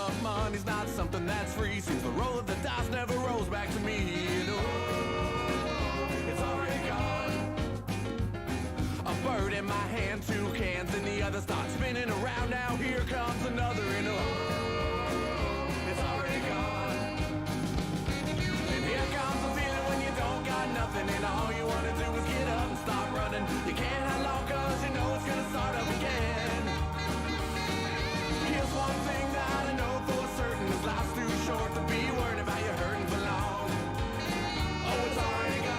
up money's not something that's free. Seems the roll of the dice never rolls back to me. And it's already gone. A bird in my hand, 2 cans in the other, start spinning around. Now here comes another, and it's already gone. And here comes the feeling when you don't got nothing, and all you want to do is get up and start running. You can't hang long 'cause you know it's gonna start up again. Here's one thing that I know for certain, is life's too short to be worried about you hurting for long. Oh, it's already gone.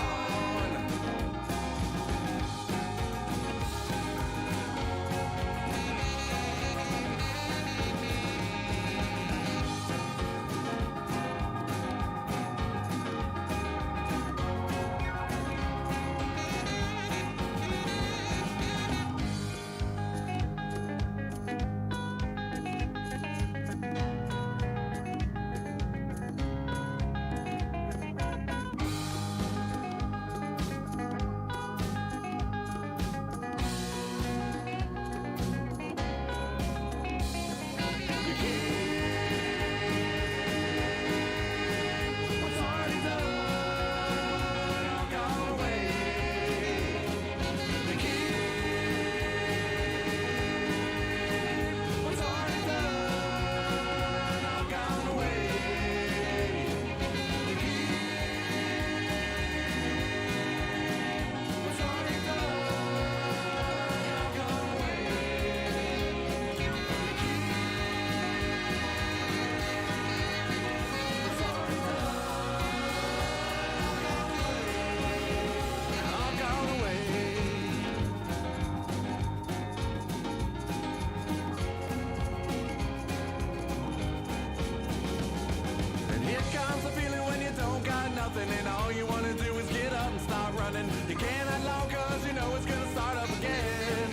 And all you want to do is get up and start running. You can't hang long 'cause you know it's gonna start up again.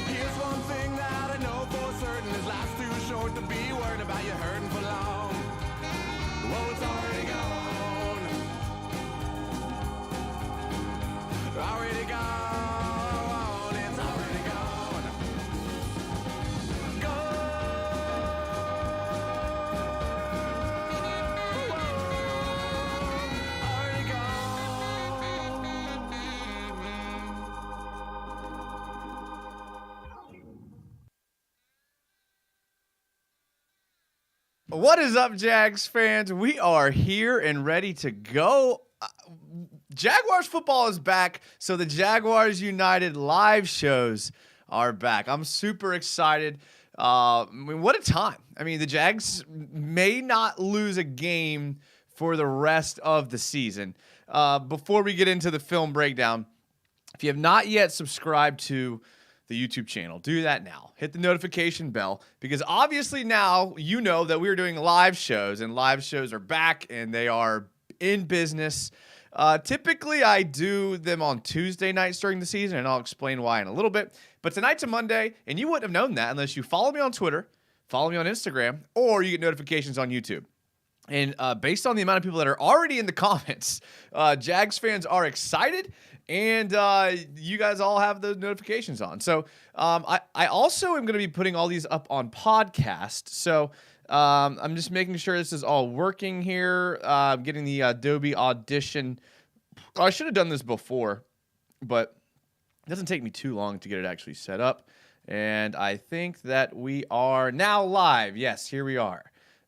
Here's one thing that I know for certain, is life's too short to be worried about you hurting for long. Whoa, it's already gone. Already gone. It's already gone. What is up, Jags fans? We are here and ready to go. Jaguars football is back, so the Jaguars United live shows are back. I'm super excited. What a time. I mean, the Jags may not lose a game for the rest of the season. Before we get into the film breakdown, if you have not yet subscribed to the YouTube channel, do that now. Hit the notification bell, because obviously now you know that we're doing live shows, and live shows are back and they are in business. Typically I do them on Tuesday nights during the season, and I'll explain why in a little bit. But tonight's a Monday, and you wouldn't have known that unless you follow me on Twitter, follow me on Instagram, or you get notifications on YouTube. And based on the amount of people that are already in the comments, Jags fans are excited, and you guys all have those notifications on. So I also am going to be putting all these up on podcast. So I'm just making sure this is all working here. I'm getting the Adobe Audition. I should have done this before, but it doesn't take me too long to get it actually set up. And I think that we are now live. Yes, here we are.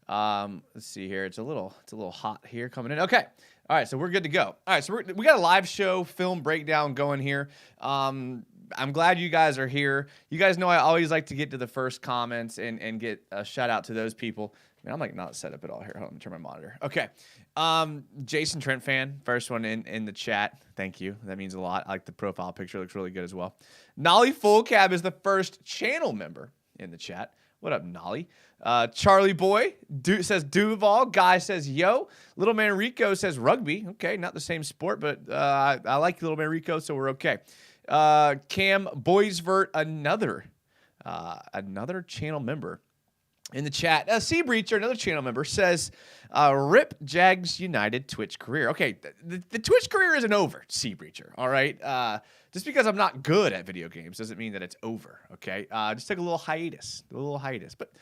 Let's see here. It's a little hot here coming in. Okay. All right. So we're good to go. All right. So we got a live show film breakdown going here. I'm glad you guys are here. You guys know I always like to get to the first comments and get a shout out to those people. I mean, I'm like not set up at all here. Hold on, let me turn my monitor. Okay. Jason Trent fan, first one in the chat. Thank you. That means a lot. I like the profile picture. Looks really good as well. Nolly Full Cab is the first channel member in the chat. What up, Nolly? Charlie Boy says Duval. Guy says yo. Little Man Rico says rugby. Okay, not the same sport, but I like Little Man Rico, so we're okay. Cam Boysvert, another channel member. in the chat. Sea Breacher, another channel member, says, "Rip Jags United Twitch career." Okay, the Twitch career isn't over, Sea Breacher. All right, just because I'm not good at video games doesn't mean that it's over. Okay, just took a little hiatus, but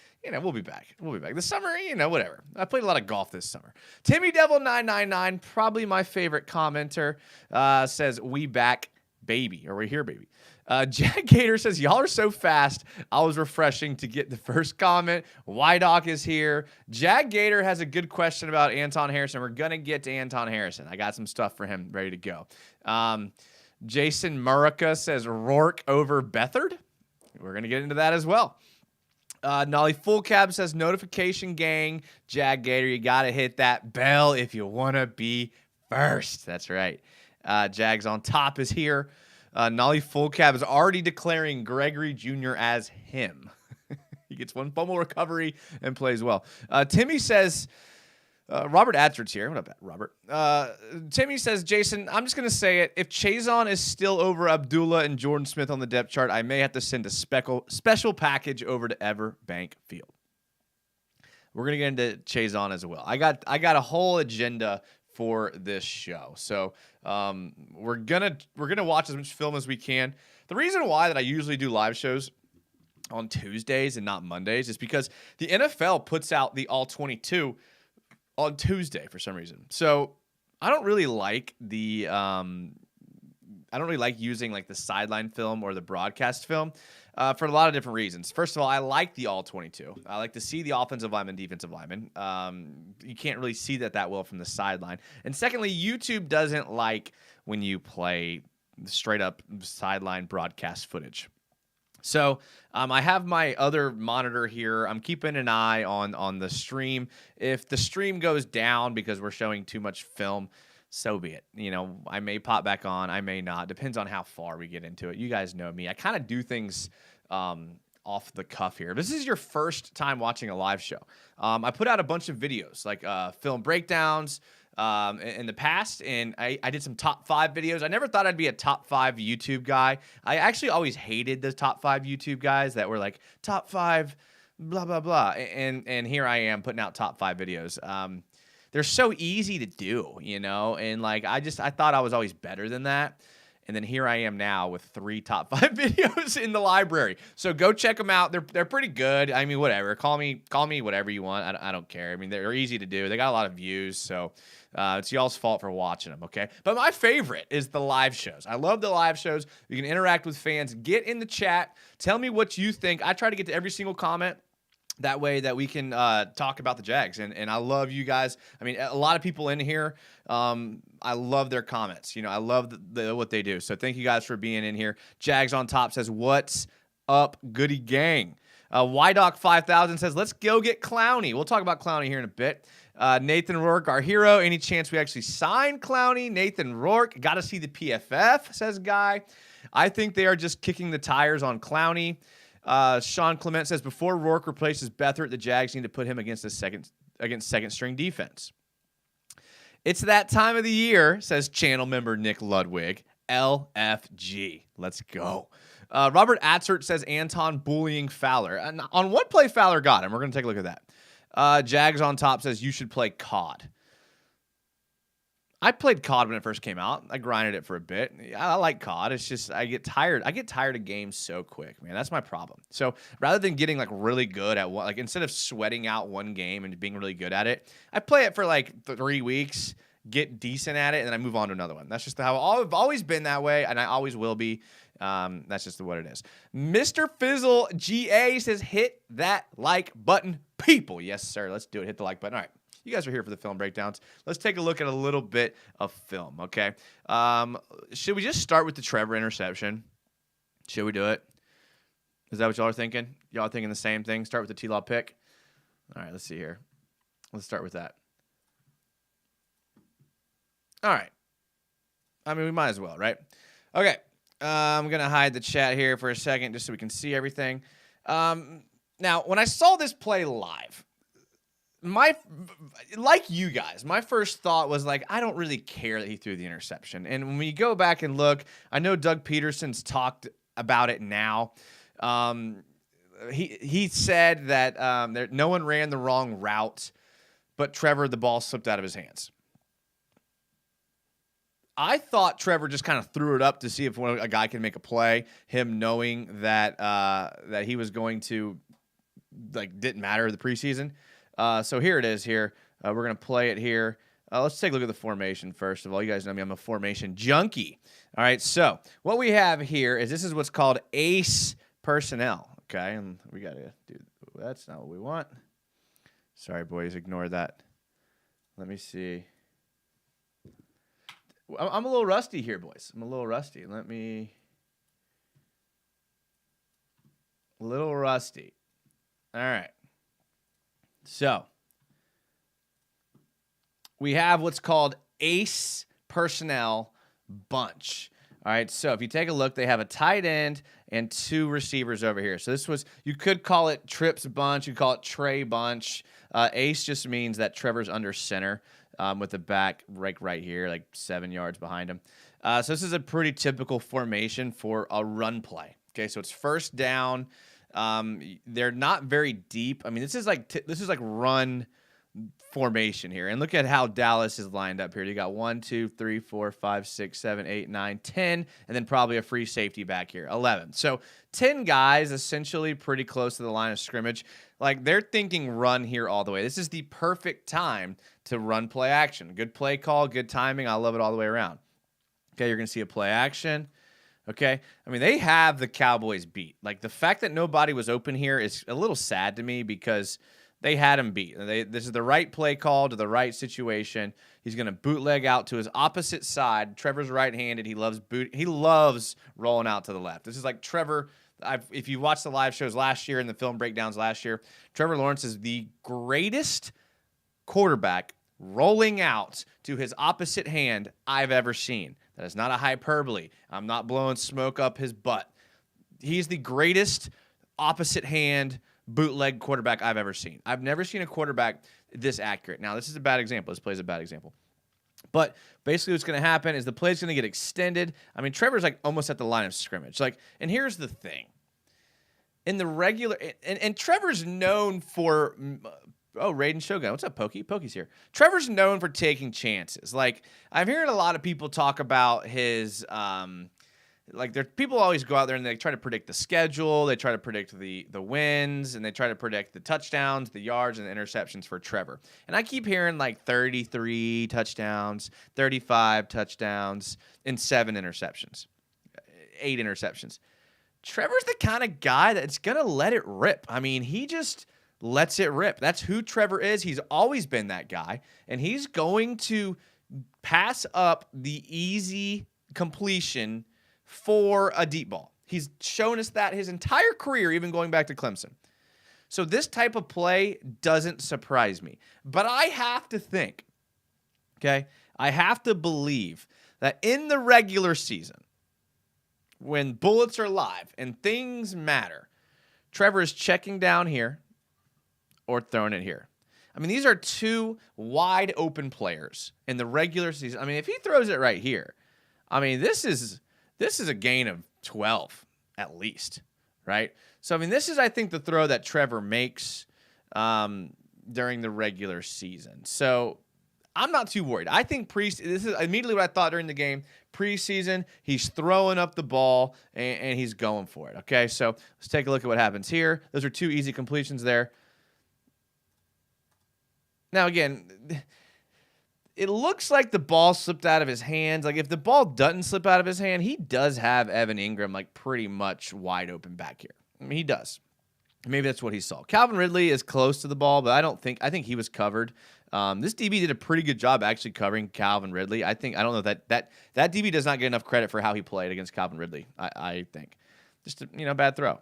we'll be back. This summer, whatever. I played a lot of golf this summer. Timmy Devil 999, probably my favorite commenter, says, "We back, baby," or "We're here, baby." Jack Gator says, "Y'all are so fast. I was refreshing to get the first comment. Doc is here." Jack Gator has a good question about Anton Harrison. We're going to get to Anton Harrison. I got some stuff for him ready to go. Jason Murica says, "Rourke over Bethard." We're going to get into that as well. Nolly Full Cab says, "Notification gang. Jack Gator, you got to hit that bell if you want to be first." That's right. Jags on top is here. Nolly Full Cab is already declaring Gregory Jr. as him. He gets one fumble recovery and plays well. Timmy says, Robert Adsert's here. What up, Robert? Timmy says, "Jason, I'm just going to say it. If Chazon is still over Abdullah and Jordan Smith on the depth chart, I may have to send a special package over to Everbank Field." We're going to get into Chazon as well. I got a whole agenda for this show. So we're gonna watch as much film as we can. The reason why that I usually do live shows on Tuesdays and not Mondays is because the NFL puts out the All 22 on Tuesday for some reason. So I don't really like using like the sideline film or the broadcast film for a lot of different reasons. First of all, I like the All 22. I like to see the offensive lineman, defensive lineman. You can't really see that well from the sideline. And secondly, YouTube doesn't like when you play straight up sideline broadcast footage. So I have my other monitor here. I'm keeping an eye on the stream. If the stream goes down because we're showing too much film, so be it. I may pop back on. I may not. Depends on how far we get into it. You guys know me. I kind of do things off the cuff here. If this is your first time watching a live show, I put out a bunch of videos, like film breakdowns in the past, and I did some top 5 videos. I never thought I'd be a top 5 YouTube guy. I actually always hated the top 5 YouTube guys that were like, top 5, blah, blah, blah. And here I am putting out top 5 videos. They're so easy to do, and like I thought I was always better than that. And then here I am now with 3 top 5 videos in the library. So go check them out. They're pretty good. I mean, whatever. Call me whatever you want. I don't care. I mean, they're easy to do. They got a lot of views, so it's y'all's fault for watching them, okay? But my favorite is the live shows. I love the live shows. You can interact with fans. Get in the chat. Tell me what you think. I try to get to every single comment. That way that we can talk about the Jags. And I love you guys. I mean, a lot of people in here, I love their comments. I love what they do. So thank you guys for being in here. Jags on top says, "What's up, goody gang?" YDoc5000 says, "Let's go get Clowney." We'll talk about Clowney here in a bit. Nathan Rourke, our hero. "Any chance we actually sign Clowney?" Nathan Rourke, "Got to see the PFF," says Guy. "I think they are just kicking the tires on Clowney." Sean Clement says, "Before Rourke replaces Beathard, the Jags need to put him against second string defense." It's that time of the year, says channel member Nick Ludwig. LFG. Let's go. Robert Atzert says Anton bullying Fowler. And on what play Fowler got him? We're going to take a look at that. Jags on top says you should play COD. I played COD when it first came out. I grinded it for a bit. I like COD. It's just I get tired. I get tired of games so quick, man. That's my problem. So rather than getting like really good at one, like instead of sweating out one game and being really good at it, I play it for like 3 weeks, get decent at it, and then I move on to another one. That's just how I've always been that way, and I always will be. That's just what it is. Mr. Fizzle GA says, "Hit that like button, people." Yes, sir. Let's do it. Hit the like button. All right. You guys are here for the film breakdowns. Let's take a look at a little bit of film, okay? Should we just start with the Trevor interception? Should we do it? Is that what y'all are thinking? Y'all are thinking the same thing? Start with the T-Law pick? All right, let's see here. Let's start with that. All right. I mean, we might as well, right? Okay. I'm going to hide the chat here for a second just so we can see everything. Now, when I saw this play live, like you guys, my first thought was like, I don't really care that he threw the interception. And when we go back and look, I know Doug Peterson's talked about it now. he said that no one ran the wrong route, but Trevor, the ball slipped out of his hands. I thought Trevor just kind of threw it up to see if a guy can make a play, him knowing that that he was going to, didn't matter the preseason. So here it is here. We're going to play it here. Let's take a look at the formation first of all. You guys know me. I'm a formation junkie. All right, so what we have here is this is what's called ace personnel, okay? And we got to do – that's not what we want. Sorry, boys. Ignore that. Let me see. I'm a little rusty here, boys. I'm a little rusty. A little rusty. All right. So we have what's called ace personnel bunch. All right. So if you take a look, they have a tight end and 2 receivers over here. So you could call it Trips bunch. You call it Trey bunch. Ace just means that Trevor's under center. With the back right here, 7 yards behind him. So this is a pretty typical formation for a run play. Okay, so it's first down. They're not very deep. I mean, this is like run formation here. And look at how Dallas is lined up here. You got 1, 2, 3, 4, 5, 6, 7, 8, 9, 10, and then probably a free safety back here, 11. So 10 guys essentially pretty close to the line of scrimmage. They're thinking run here all the way. This is the perfect time to run play action. Good play call, good timing. I love it all the way around. Okay, you're going to see a play action. Okay, I mean, they have the Cowboys beat. The fact that nobody was open here is a little sad to me because they had him beat. This is the right play call to the right situation. He's going to bootleg out to his opposite side. Trevor's right-handed. He loves rolling out to the left. This is like Trevor. If you watched the live shows last year and the film breakdowns last year, Trevor Lawrence is the greatest quarterback rolling out to his opposite hand I've ever seen. That is not a hyperbole. I'm not blowing smoke up his butt. He's the greatest opposite hand bootleg quarterback I've ever seen. I've never seen a quarterback this accurate. Now, this is a bad example. This play is a bad example. But basically what's going to happen is the play is going to get extended. I mean, Trevor's almost at the line of scrimmage. And here's the thing. In the regular – and Trevor's known for Raiden Shogun. What's up, Pokey? Pokey's here. Trevor's known for taking chances. I'm hearing a lot of people talk about his people always go out there and they try to predict the schedule, they try to predict the wins, and they try to predict the touchdowns, the yards, and the interceptions for Trevor. And I keep hearing 33 touchdowns, 35 touchdowns, and 7 interceptions, 8 interceptions. Trevor's the kind of guy that's going to let it rip. I mean, he just lets it rip. That's who Trevor is. He's always been that guy, and he's going to pass up the easy completion for a deep ball. He's shown us that his entire career, even going back to Clemson. So this type of play doesn't surprise me. But I have to think, okay, I have to believe that in the regular season, when bullets are live and things matter, Trevor is checking down here or throwing it here. I mean, these are 2 wide open players in the regular season. I mean, if he throws it right here, I mean, this is a gain of 12 at least, right? So, I mean, this is, I think, the throw that Trevor makes during the regular season. So, I'm not too worried. I think this is immediately what I thought during the game. Preseason, he's throwing up the ball, and he's going for it, okay? So, let's take a look at what happens here. Those are 2 easy completions there. Now, again, it looks like the ball slipped out of his hands. If the ball doesn't slip out of his hand, he does have Evan Ingram, pretty much wide open back here. I mean, he does. Maybe that's what he saw. Calvin Ridley is close to the ball, but I think he was covered. This DB did a pretty good job actually covering Calvin Ridley. I don't know that DB does not get enough credit for how he played against Calvin Ridley. I think just a bad throw.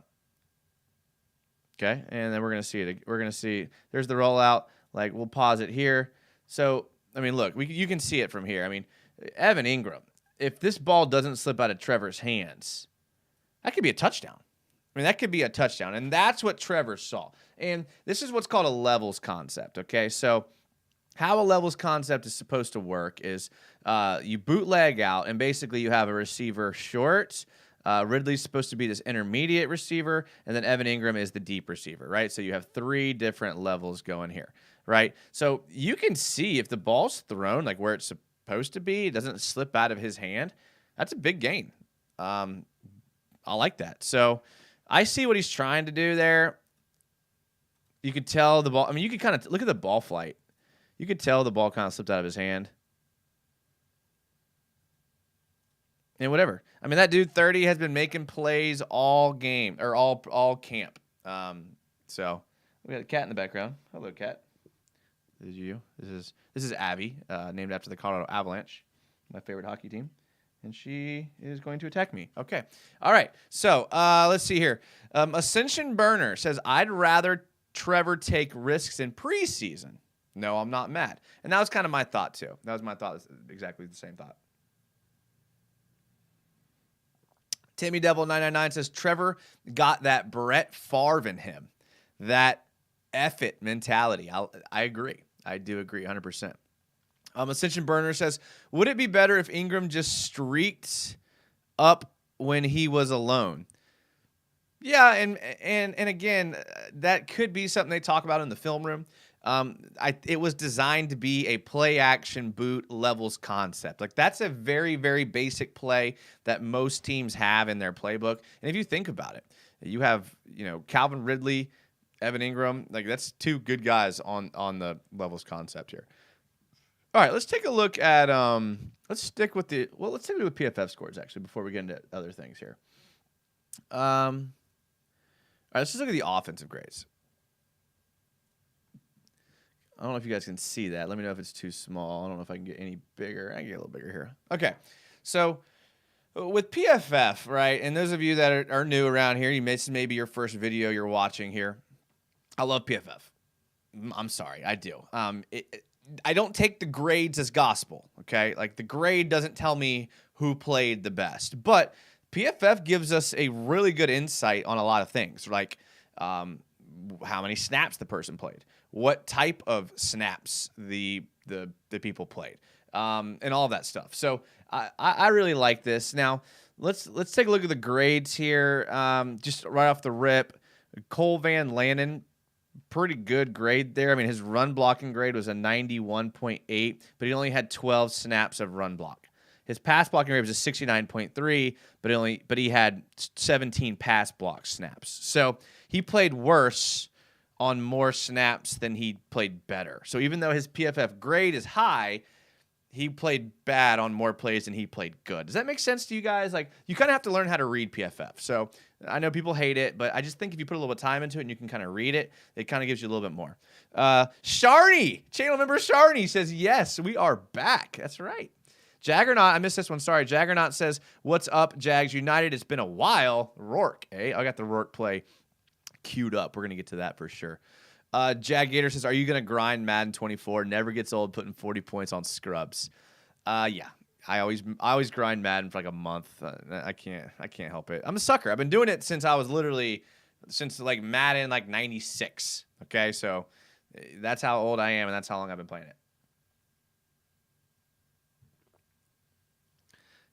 Okay, and then we're gonna see it. We're gonna see. There's the rollout. We'll pause it here. So I mean, look, you can see it from here. I mean, Evan Ingram. If this ball doesn't slip out of Trevor's hands, that could be a touchdown. I mean, that could be a touchdown, and that's what Trevor saw. And this is what's called a levels concept, okay? So how a levels concept is supposed to work is you bootleg out, and basically you have a receiver short, Ridley's supposed to be this intermediate receiver, and then Evan Ingram is the deep receiver, right? So you have 3 different levels going here, right? So you can see if the ball's thrown like where it's supposed to be, it doesn't slip out of his hand. That's a big gain. I like that. So I see what he's trying to do there. You could tell the ball. I mean, you could kind of look at the ball flight. You could tell the ball kind of slipped out of his hand. And whatever. I mean, that dude 30 has been making plays all game or all camp. So we got a cat in the background. Hello, cat. This is you. This is Abby, named after the Colorado Avalanche, my favorite hockey team. And she is going to attack me. Okay. All right. So let's see here. Ascension Burner says, I'd rather Trevor take risks in preseason. No, I'm not mad. And that was kind of my thought, too. That was my thought. Exactly the same thought. Timmy Devil 999 says, Trevor got that Brett Favre in him. That F it mentality. I agree. I do agree 100%. Ascension Burner says, would it be better if Ingram just streaked up when he was alone? Yeah, and again, that could be something they talk about in the film room. It was designed to be a play action boot levels concept. Like that's a very, very basic play that most teams have in their playbook. And if you think about it, you have, Calvin Ridley, Evan Ingram, like that's 2 good guys on the levels concept here. All right, let's take a look at let's stick with PFF scores actually before we get into other things here. All right, let's just look at the offensive grades. I don't know if you guys can see that. Let me know if it's too small. I don't know if I can get any bigger. I can get a little bigger here. Okay, so with PFF, right, and those of you that are new around here, this may be your first video you're watching here. I love PFF. I'm sorry, I do. I don't take the grades as gospel, okay? Like the grade doesn't tell me who played the best, but PFF gives us a really good insight on a lot of things, like how many snaps the person played, what type of snaps the people played, and all of that stuff. So I really like this. Now let's take a look at the grades here. Just right off the rip, Cole Van Lanen, pretty good grade there. I mean, his run blocking grade was a 91.8, but he only had 12 snaps of run block. His pass blocking grade was a 69.3, but he had 17 pass block snaps. So he played worse on more snaps than he played better. So even though his PFF grade is high, he played bad on more plays than he played good. Does that make sense to you guys? Like, you kind of have to learn how to read PFF. So I know people hate it, but I just think if you put a little bit of time into it and you can kind of read it, it kind of gives you a little bit more. Sharney, channel member Sharney says, yes, we are back. That's right. Jaggernaut, I missed this one. Sorry. Jaggernaut says, what's up, Jags United? It's been a while. Rourke, eh? I got the Rourke play queued up. We're going to get to that for sure. Jag Gator says, are you going to grind Madden 24? Never gets old putting 40 points on scrubs. Yeah. I always grind Madden for like a month. I can't help it. I'm a sucker. I've been doing it since like Madden like 96. Okay, so that's how old I am, and that's how long I've been playing it.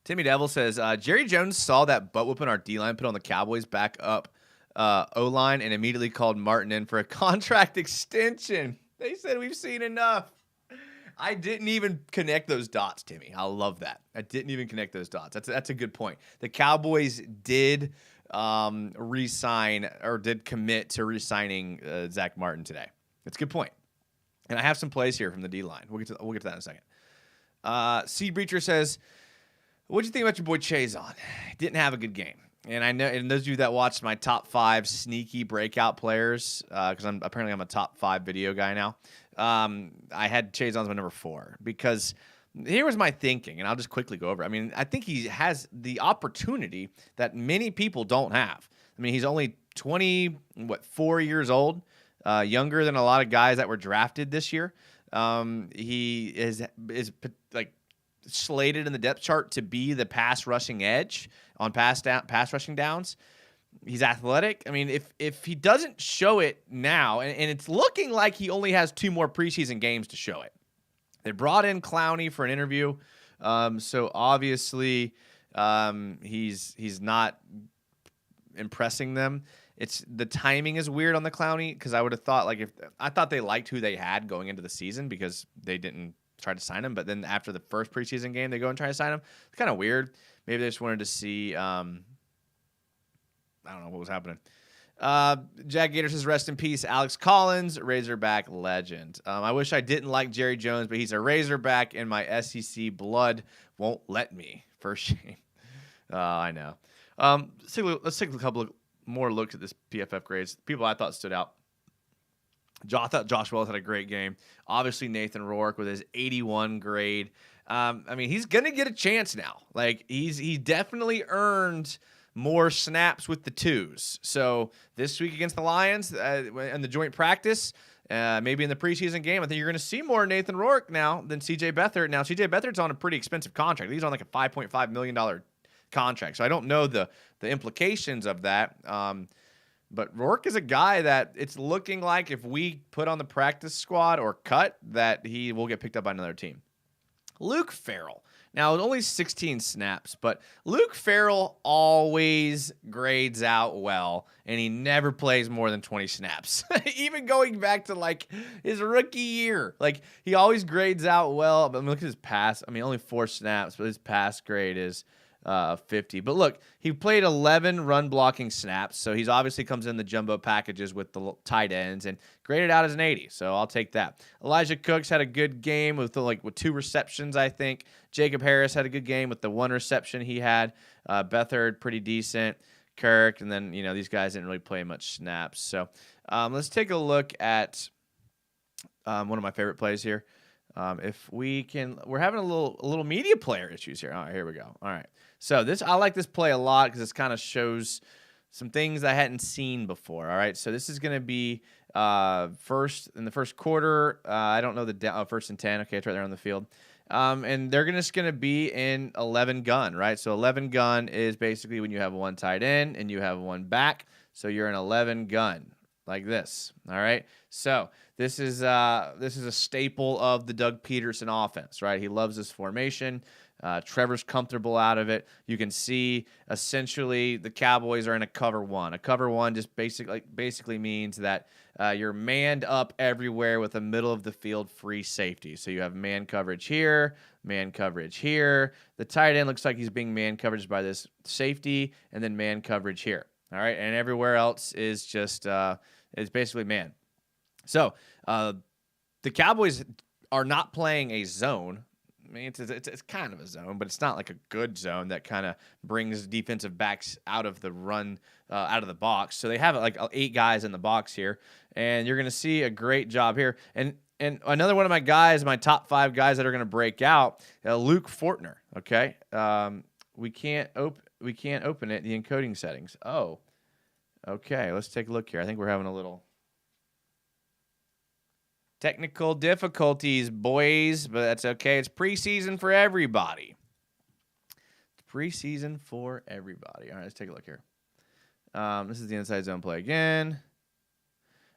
Timmy Devil says, Jerry Jones saw that butt whooping our D-line put on the Cowboys back up O-line and immediately called Martin in for a contract extension. They said we've seen enough. I didn't even connect those dots, Timmy. I love that. I didn't even connect those dots. That's a good point. The Cowboys did re-sign or did commit to re-signing Zach Martin today. That's a good point. And I have some plays here from the D-line. We'll get to that in a second. Seed Breacher says, what'd you think about your boy Chazon? Didn't have a good game. And I know, and those of you that watched my top 5 sneaky breakout players, because I'm a top 5 video guy now. I had Chazon as my number 4 because here was my thinking, and I'll just quickly go over it. I mean, I think he has the opportunity that many people don't have. I mean, he's only 4 years old, younger than a lot of guys that were drafted this year. He is like slated in the depth chart to be the pass rushing edge on pass rushing downs. He's athletic. I mean, if he doesn't show it now, and it's looking like he only has 2 more preseason games to show it. They brought in Clowney for an interview, so obviously He's not impressing them. It's the timing is weird on the Clowney because I would have thought I thought they liked who they had going into the season because they didn't try to sign him, but then after the first preseason game they go and try to sign him. It's kind of weird. Maybe they just wanted to see. I don't know what was happening. Jack Gator says, rest in peace, Alex Collins, Razorback legend. I wish I didn't like Jerry Jones, but he's a Razorback, and my SEC blood won't let me. For shame. I know. Let's take a couple of more looks at this PFF grades. People I thought stood out. I thought Josh Wells had a great game. Obviously, Nathan Rourke with his 81 grade. I mean, he's going to get a chance now. Like, he definitely earned more snaps with the twos. So this week against the Lions in the joint practice, maybe in the preseason game, I think you're going to see more Nathan Rourke now than C.J. Beathard. Now, C.J. Beathard's on a pretty expensive contract. He's on like a $5.5 million contract. So I don't know the implications of that. But Rourke is a guy that it's looking like if we put on the practice squad or cut, that he will get picked up by another team. Luke Farrell. Now, only 16 snaps, but Luke Farrell always grades out well, and he never plays more than 20 snaps. Even going back to, like, his rookie year. Like, he always grades out well. But look at his pass. I mean, only 4 snaps, but his pass grade is 50. But look, he played 11 run blocking snaps, so he's obviously comes in the jumbo packages with the tight ends and graded out as an 80. So I'll take that. Elijah Cooks had a good game with 2 receptions, I think. Jacob Harris had a good game with the 1 reception he had. Beathard pretty decent. Kirk, and then these guys didn't really play much snaps. So let's take a look at one of my favorite plays here. If we can, we're having a little media player issues here. All right, here we go. All right. So I like this play a lot because this kind of shows some things I hadn't seen before. All right. So this is going to be first in the first quarter. I don't know the first and 10. Okay, it's right there on the field. And they're just going to be in 11 gun, right? So 11 gun is basically when you have 1 tight end and you have 1 back. So you're in 11 gun like this. All right. So this is a staple of the Doug Peterson offense, right? He loves this formation. Trevor's comfortable out of it. You can see essentially the Cowboys are in a cover 1. A cover 1 just basically means that you're manned up everywhere with a middle of the field free safety. So you have man coverage here, man coverage here. The tight end looks like he's being man coverage by this safety, and then man coverage here. All right, and everywhere else is just it's basically man. So the Cowboys are not playing a zone. I mean, it's kind of a zone, but it's not like a good zone that kind of brings defensive backs out of the run, out of the box. So they have like 8 guys in the box here, and you're going to see a great job here. And another one of my guys, my top 5 guys that are going to break out, Luke Fortner. Okay, we can't open it. The encoding settings. Oh, okay. Let's take a look here. I think we're having a little technical difficulties, boys, but that's okay. It's preseason for everybody. It's preseason for everybody. All right, let's take a look here. This is the inside zone play again.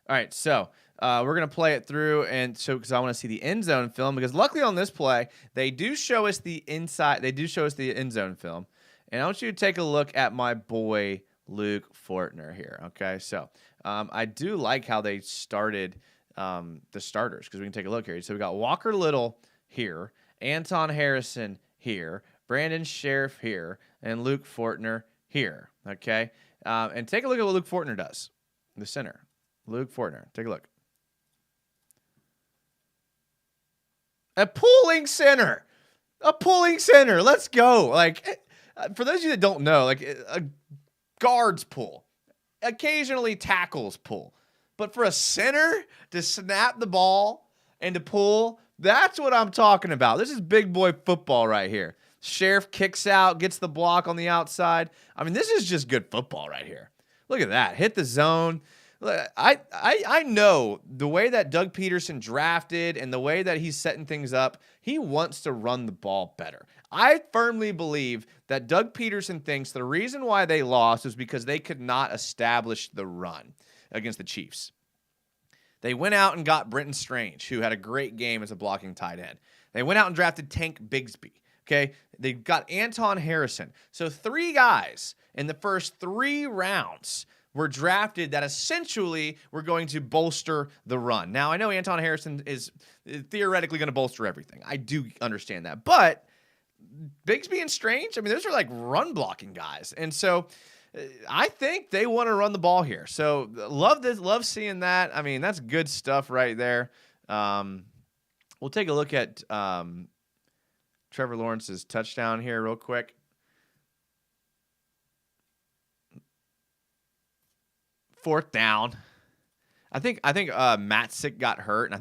All right, so we're going to play it through, and so because I want to see the end zone film, because luckily on this play, they do show us the inside. They do show us the end zone film, and I want you to take a look at my boy Luke Fortner here. Okay, so I do like how they started the starters, because we can take a look here. So we got Walker Little here, Anton Harrison here, Brandon Sheriff here, and Luke Fortner here. Okay, and take a look at what Luke Fortner does. The center, Luke Fortner. Take a look. A pulling center. Let's go. Like, for those of you that don't know, like a guards pull, occasionally tackles pull. But for a center to snap the ball and to pull, that's what I'm talking about. This is big boy football right here. Sheriff kicks out, gets the block on the outside. I mean, this is just good football right here. Look at that. Hit the zone. I know the way that Doug Peterson drafted and the way that he's setting things up, he wants to run the ball better. I firmly believe that Doug Peterson thinks the reason why they lost was because they could not establish the run against the Chiefs. They went out and got Brenton Strange, who had a great game as a blocking tight end. They went out and drafted Tank Bigsby. Okay, they've got Anton Harrison. So 3 guys in the first 3 rounds were drafted that essentially were going to bolster the run. Now, I know Anton Harrison is theoretically going to bolster everything. I do understand that. But Bigsby and Strange, I mean, those are like run blocking guys. And so I think they want to run the ball here. So love this, love seeing that. I mean, that's good stuff right there. We'll take a look at Trevor Lawrence's touchdown here real quick. Fourth down. I think Matsick got hurt, and I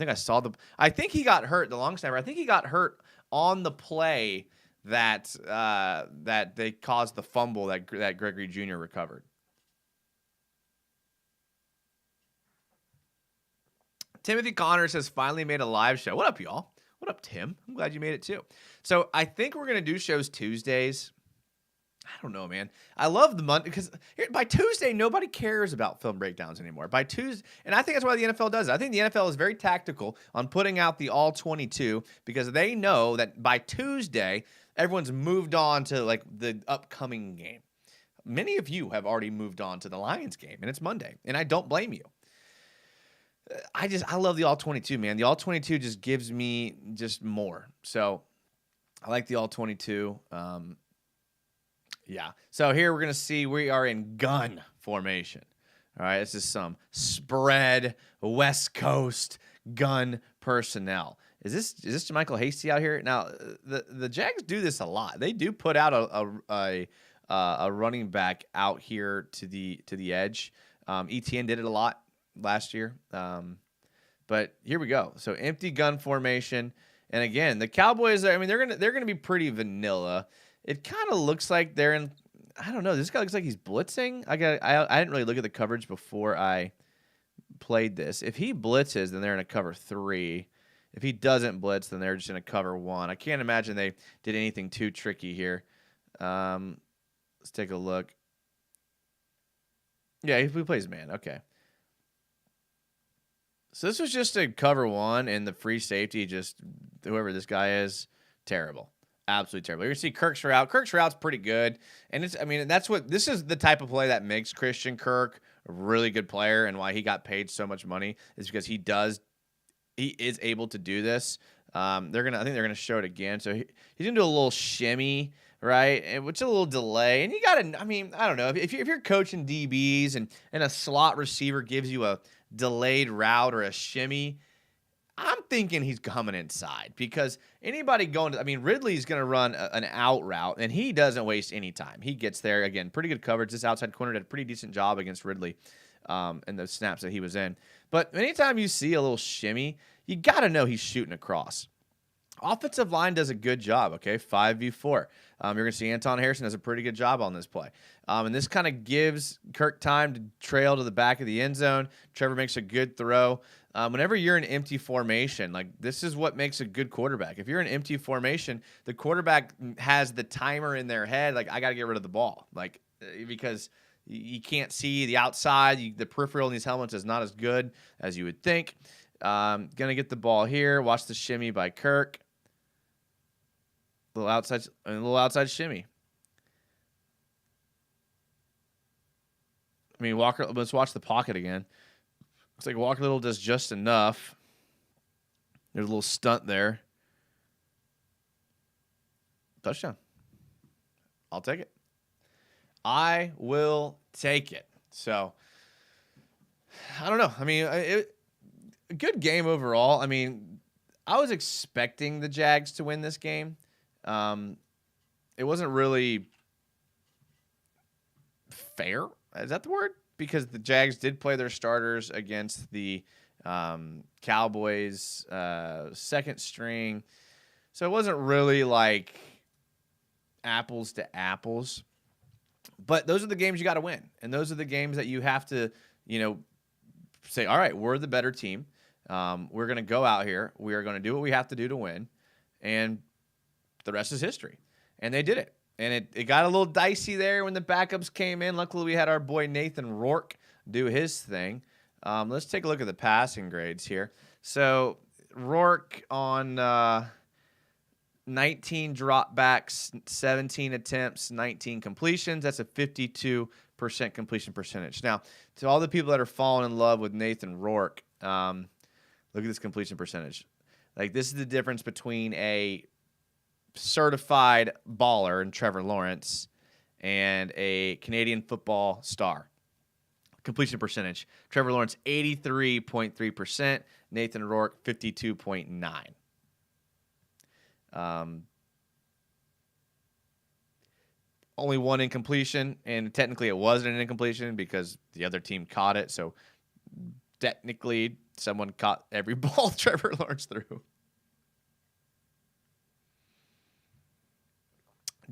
think he got hurt, the long snapper. I think he got hurt on the play that they caused the fumble that Gregory Jr. recovered. Timothy Connors has finally made a live show. What up, y'all? What up, Tim? I'm glad you made it too. So I think we're gonna do shows Tuesdays. I don't know, man. I love the Monday because by Tuesday nobody cares about film breakdowns anymore. By Tuesday, and I think that's why the NFL does it. I think the NFL is very tactical on putting out the all 22 because they know that by Tuesday everyone's moved on to like the upcoming game. Many of you have already moved on to the Lions game, and it's Monday, and I don't blame you. I love the all 22, man. The all 22 just gives me just more. So I like the all 22. Yeah. So here we're going to see we are in gun formation. All right. This is some spread West Coast gun personnel. Is this JaMycal Hasty out here? Now, the Jags do this a lot. They do put out a running back out here to the edge. ETN did it a lot last year. But here we go. So empty gun formation. And again, the Cowboys, I mean, they're gonna be pretty vanilla. It kind of looks like they're in. I don't know. This guy looks like he's blitzing. I didn't really look at the coverage before I played this. If he blitzes, then they're in a cover 3. If he doesn't blitz, then they're just in a cover 1. I can't imagine they did anything too tricky here. Let's take a look. Yeah, he plays man. Okay. So this was just a cover 1, and the free safety, just whoever this guy is, terrible. Absolutely terrible. You're going to see Kirk's route. Kirk's route's pretty good. And this is the type of play that makes Christian Kirk a really good player, and why he got paid so much money is because he is able to do this. I think they're gonna show it again. So he's gonna do a little shimmy, right? Which is a little delay. And you gotta, I mean, I don't know. If you're coaching DBs and a slot receiver gives you a delayed route or a shimmy, I'm thinking he's coming inside because anybody Ridley's going to run an out route, and he doesn't waste any time. He gets there. Again, pretty good coverage. This outside corner did a pretty decent job against Ridley in the snaps that he was in. But anytime you see a little shimmy, you got to know he's shooting across. Offensive line does a good job, okay? 5v4. You're going to see Anton Harrison does a pretty good job on this play. And this kind of gives Kirk time to trail to the back of the end zone. Trevor makes a good throw. Whenever you're in empty formation, like this is what makes a good quarterback. If you're in empty formation, the quarterback has the timer in their head, like I got to get rid of the ball, like because you can't see the outside. The peripheral in these helmets is not as good as you would think. Gonna get the ball here. Watch the shimmy by Kirk. A little outside shimmy. I mean, Walker. Let's watch the pocket again. Looks like Walker Little does just enough. There's a little stunt there. Touchdown. I'll take it. I will take it. So, I don't know. I mean, a good game overall. I mean, I was expecting the Jags to win this game. It wasn't really fair. Is that the word? Because the Jags did play their starters against the Cowboys' second string. So it wasn't really like apples to apples. But those are the games you got to win. And those are the games that you have to, say, all right, we're the better team. We're going to go out here. We are going to do what we have to do to win. And the rest is history. And they did it. And it got a little dicey there when the backups came in. Luckily, we had our boy Nathan Rourke do his thing. Let's take a look at the passing grades here. So Rourke on 19 dropbacks, 17 attempts, 19 completions. That's a 52% completion percentage. Now, to all the people that are falling in love with Nathan Rourke, look at this completion percentage. Like, this is the difference between a certified baller in Trevor Lawrence and a Canadian football star. Completion percentage. Trevor Lawrence, 83.3%. Nathan Rourke, 52.9%. Only one incompletion, and technically it wasn't an incompletion because the other team caught it. So technically, someone caught every ball Trevor Lawrence threw.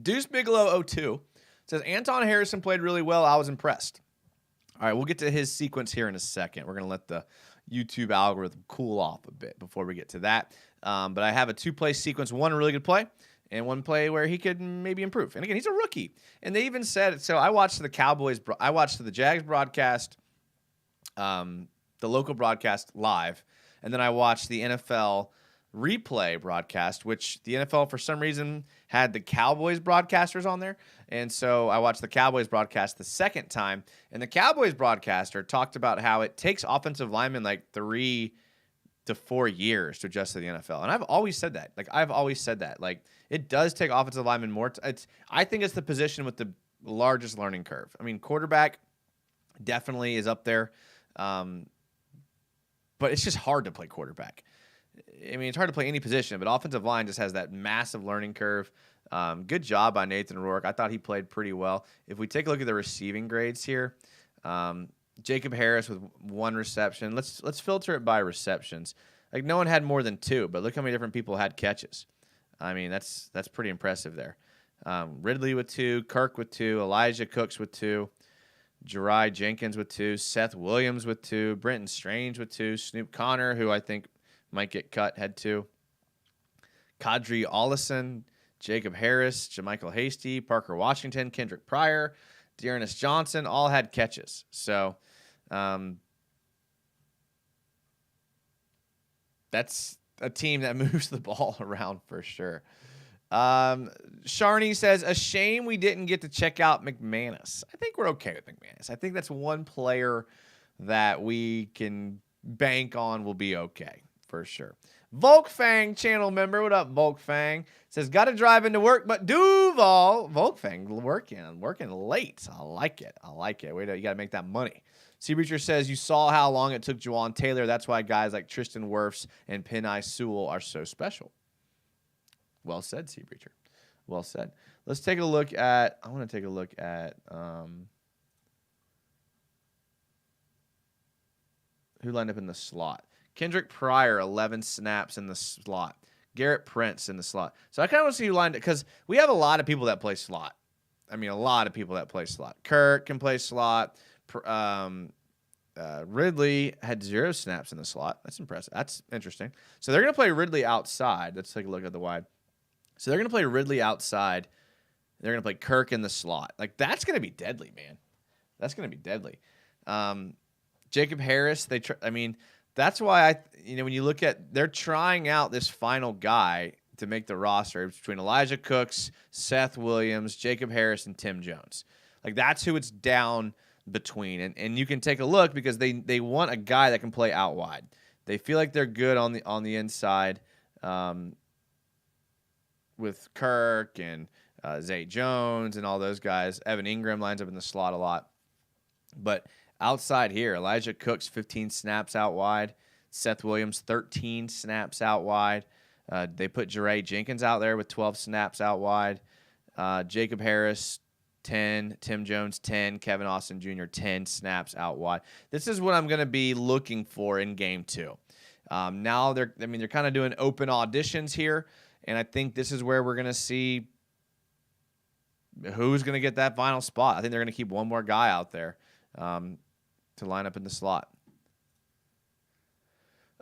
Deuce Bigelow 02 says, Anton Harrison played really well. I was impressed. All right, we'll get to his sequence here in a second. We're going to let the YouTube algorithm cool off a bit before we get to that. But I have a two-play sequence, one really good play and one play where he could maybe improve. And again, he's a rookie. And they even said, so I watched the Jags broadcast, the local broadcast live, and then I watched the NFL replay broadcast, which the NFL for some reason had the Cowboys broadcasters on there. And so I watched the Cowboys broadcast the second time, and the Cowboys broadcaster talked about how it takes offensive linemen like 3 to 4 years to adjust to the NFL. And I've always said that. Like, it does take offensive linemen more. I think it's the position with the largest learning curve. I mean, quarterback definitely is up there. But it's just hard to play quarterback. I mean, it's hard to play any position, but offensive line just has that massive learning curve. Good job by Nathan Rourke. I thought he played pretty well. If we take a look at the receiving grades here, Jacob Harris with 1 reception. Let's filter it by receptions. Like, no one had more than 2, but look how many different people had catches. I mean, that's pretty impressive there. Ridley with 2, Kirk with 2, Elijah Cooks with 2, Jeriah Jenkins with 2, Seth Williams with 2, Brenton Strange with 2, Snoop Connor, who I think might get cut, had 2. Kadri Ollison, Jacob Harris, Jermichael Hasty, Parker Washington, Kendrick Pryor, Dearness Johnson, all had catches. So that's a team that moves the ball around for sure. Sharney says, a shame we didn't get to check out McManus. I think we're okay with McManus. I think that's one player that we can bank on will be okay. For sure. Volkfang channel member, what up, Volkfang? Says, got to drive into work, but Duval. Volkfang working late. I like it. Wait, you got to make that money. Sea Breacher says, you saw how long it took Juwan Taylor. That's why guys like Tristan Wirfs and Penei Sewell are so special. Well said, Sea Breacher. Well said. Let's take a look at, I want to take a look at who lined up in the slot. Kendrick Pryor, 11 snaps in the slot. Garrett Prince in the slot. So I kind of want to see who lined up, because we have a lot of people that play slot. I mean, a lot of people that play slot. Kirk can play slot. Ridley had 0 snaps in the slot. That's impressive. That's interesting. So they're going to play Ridley outside. Let's take a look at the wide. So they're going to play Ridley outside. They're going to play Kirk in the slot. Like, that's going to be deadly, man. That's going to be deadly. Jacob Harris, that's why when you look at, they're trying out this final guy to make the roster between Elijah Cooks, Seth Williams, Jacob Harris, and Tim Jones. Like, that's who it's down between. And you can take a look because they want a guy that can play out wide. They feel like they're good on the inside with Kirk and Zay Jones and all those guys. Evan Ingram lines up in the slot a lot. But outside here, Elijah Cooks, 15 snaps out wide. Seth Williams, 13 snaps out wide. They put Jeriah Jenkins out there with 12 snaps out wide. Jacob Harris, 10. Tim Jones, 10. Kevin Austin Jr., 10 snaps out wide. This is what I'm going to be looking for in Game 2. Now they're kind of doing open auditions here, and I think this is where we're going to see who's going to get that final spot. I think they're going to keep one more guy out there to line up in the slot.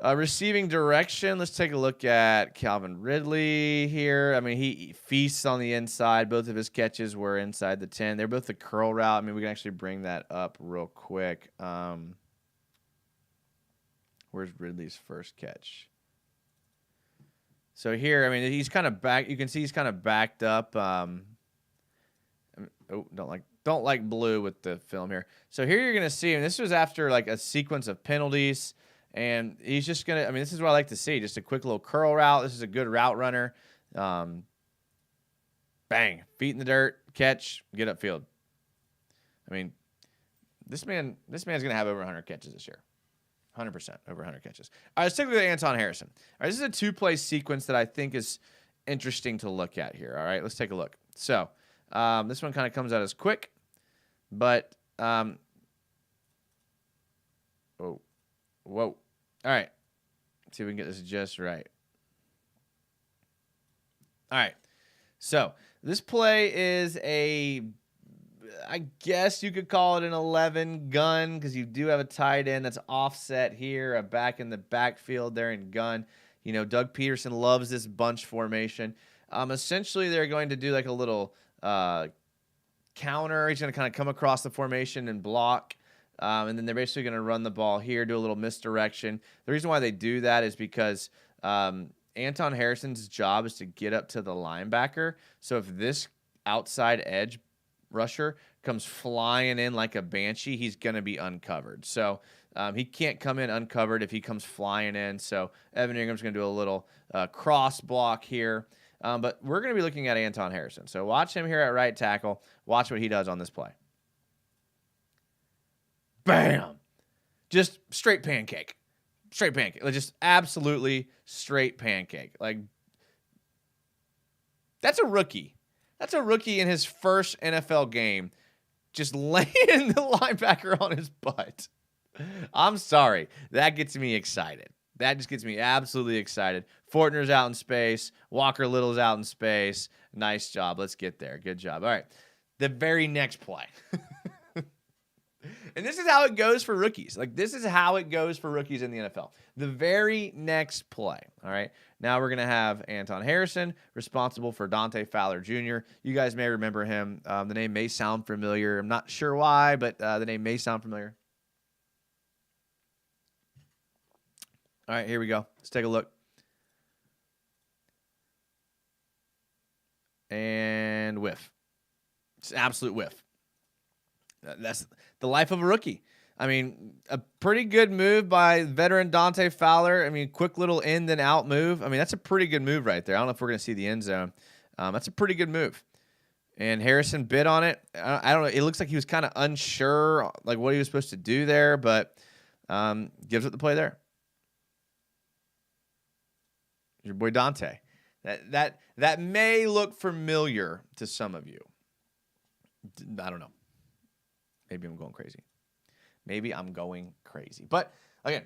Receiving direction, let's take a look at Calvin Ridley here. I mean, he feasts on the inside. Both of his catches were inside the 10. They're both the curl route. I mean, we can actually bring that up real quick. Where's Ridley's first catch? So here, I mean, he's kind of back. You can see he's kind of backed up. Don't like blue with the film here. So here you're gonna see, and this was after like a sequence of penalties, and he's just gonna. I mean, this is what I like to see. Just a quick little curl route. This is a good route runner. Bang, feet in the dirt, catch, get upfield. I mean, this man's gonna have over 100 catches this year. 100% over 100 catches. All right, let's take a look at Anton Harrison. All right, this is a two-play sequence that I think is interesting to look at here. All right, let's take a look. So this one kind of comes out as quick, but whoa. All right, let's see if we can get this just right. All right, so this play is I guess you could call it an 11 gun because you do have a tight end that's offset here, a back in the backfield there in gun. You know, Doug Peterson loves this bunch formation. Essentially, they're going to do like a little counter. He's going to kind of come across the formation and block. And then they're basically going to run the ball here, do a little misdirection. The reason why they do that is because Anton Harrison's job is to get up to the linebacker. So if this outside edge rusher comes flying in like a banshee, he's going to be uncovered. So he can't come in uncovered if he comes flying in. So Evan Ingram's going to do a little cross block here. But we're going to be looking at Anton Harrison. So watch him here at right tackle. Watch what he does on this play. Bam! Just straight pancake. Straight pancake. Like just absolutely straight pancake. Like, that's a rookie. That's a rookie in his first NFL game, just laying the linebacker on his butt. I'm sorry. That gets me excited. That just gets me absolutely excited. Fortner's out in space. Walker Little's out in space. Nice job. Let's get there. Good job. All right. The very next play. And this is how it goes for rookies. Like, this is how it goes for rookies in the NFL. The very next play. All right. Now we're going to have Anton Harrison, responsible for Dante Fowler Jr. You guys may remember him. The name may sound familiar. I'm not sure why, but the name may sound familiar. All right, here we go. Let's take a look. And whiff. It's an absolute whiff. That's the life of a rookie. I mean, a pretty good move by veteran Dante Fowler. I mean, quick little in then out move. I mean, that's a pretty good move right there. I don't know if we're going to see the end zone. That's a pretty good move. And Harrison bid on it. I don't know. It looks like he was kind of unsure like what he was supposed to do there, but gives it the play there. Your boy Dante. That may look familiar to some of you. I don't know. Maybe I'm going crazy. But again,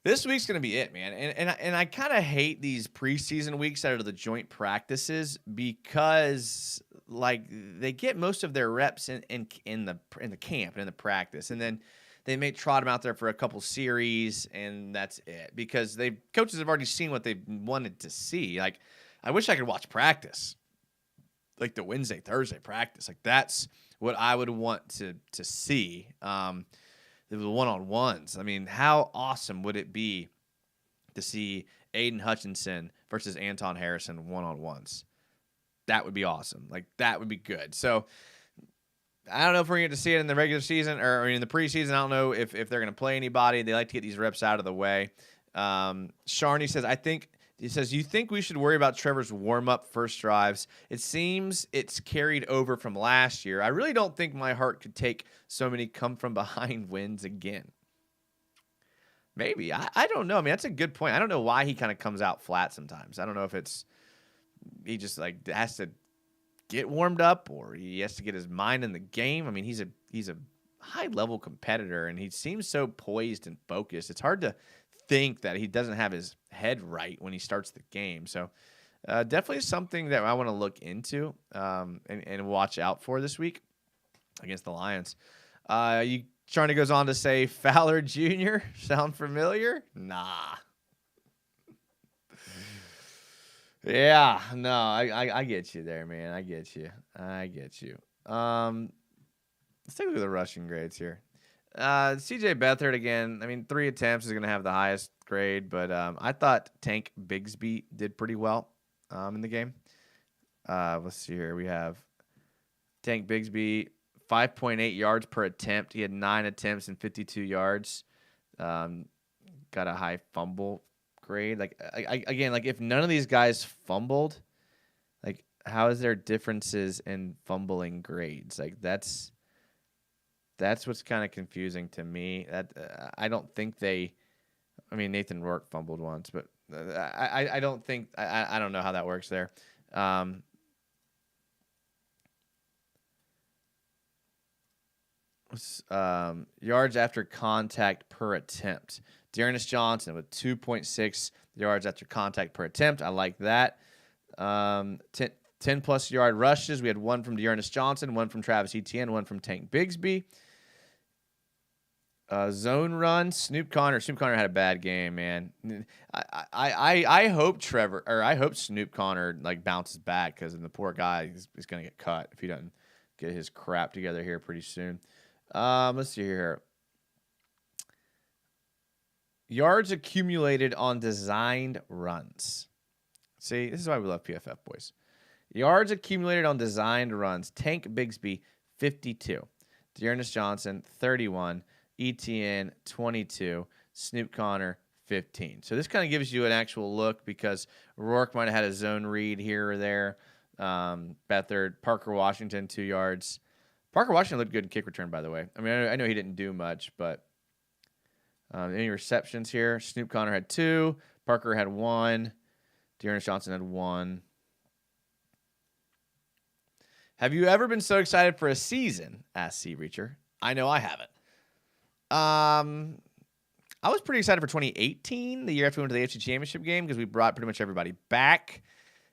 this week's going to be it, man. And I kind of hate these preseason weeks out of the joint practices because like they get most of their reps in the camp and in the practice, and then they may trot them out there for a couple series, and that's it. Because coaches have already seen what they wanted to see. Like, I wish I could watch practice, like the Wednesday, Thursday practice. Like, that's what I would want to see. The one-on-ones. I mean, how awesome would it be to see Aiden Hutchinson versus Anton Harrison one-on-ones? That would be awesome. Like, that would be good. So, I don't know if we're going to get to see it in the regular season or in the preseason. I don't know if they're going to play anybody. They like to get these reps out of the way. Sharney says, you think we should worry about Trevor's warm-up first drives? It seems it's carried over from last year. I really don't think my heart could take so many come-from-behind wins again. Maybe. I don't know. I mean, that's a good point. I don't know why he kind of comes out flat sometimes. I don't know if he just like has to get warmed up or he has to get his mind in the game. I mean, he's a high-level competitor, and he seems so poised and focused. It's hard to think that he doesn't have his head right when he starts the game. So definitely something that I want to look into and watch out for this week against the Lions. Charney goes on to say Fowler Jr. Sound familiar? Nah. Yeah, no, I get you there, man. I get you. Let's take a look at the rushing grades here. CJ Beathard again. I mean, 3 attempts is going to have the highest grade, but I thought Tank Bigsby did pretty well in the game. Let's see here. We have Tank Bigsby, 5.8 yards per attempt. He had 9 attempts and 52 yards. Got a high fumble grade. Like again, like if none of these guys fumbled, like how is there differences in fumbling grades? Like that's what's kind of confusing to me. That I don't think they. I mean, Nathan Rourke fumbled once, but I don't think I don't know how that works there. Yards after contact per attempt. Dearness Johnson with 2.6 yards after contact per attempt. I like that. 10 plus yard rushes. We had one from Dearness Johnson, one from Travis Etienne, one from Tank Bigsby. Zone run. Snoop Conner. Snoop Conner had a bad game, man. I hope I hope Snoop Conner like bounces back because the poor guy is going to get cut if he doesn't get his crap together here pretty soon. Let's see here. Yards accumulated on designed runs. See, this is why we love PFF, boys. Yards accumulated on designed runs. Tank Bigsby, 52. Dearness Johnson, 31. ETN, 22. Snoop Conner, 15. So this kind of gives you an actual look because Rourke might have had a zone read here or there. Beathard, Parker Washington, 2 yards. Parker Washington looked good in kick return, by the way. I mean, I know he didn't do much, but any receptions here? Snoop Conner had 2. Parker had 1. Dearness Johnson had 1. Have you ever been so excited for a season? Asked C. Reacher. I know I haven't. I was pretty excited for 2018, the year after we went to the AFC Championship game, because we brought pretty much everybody back,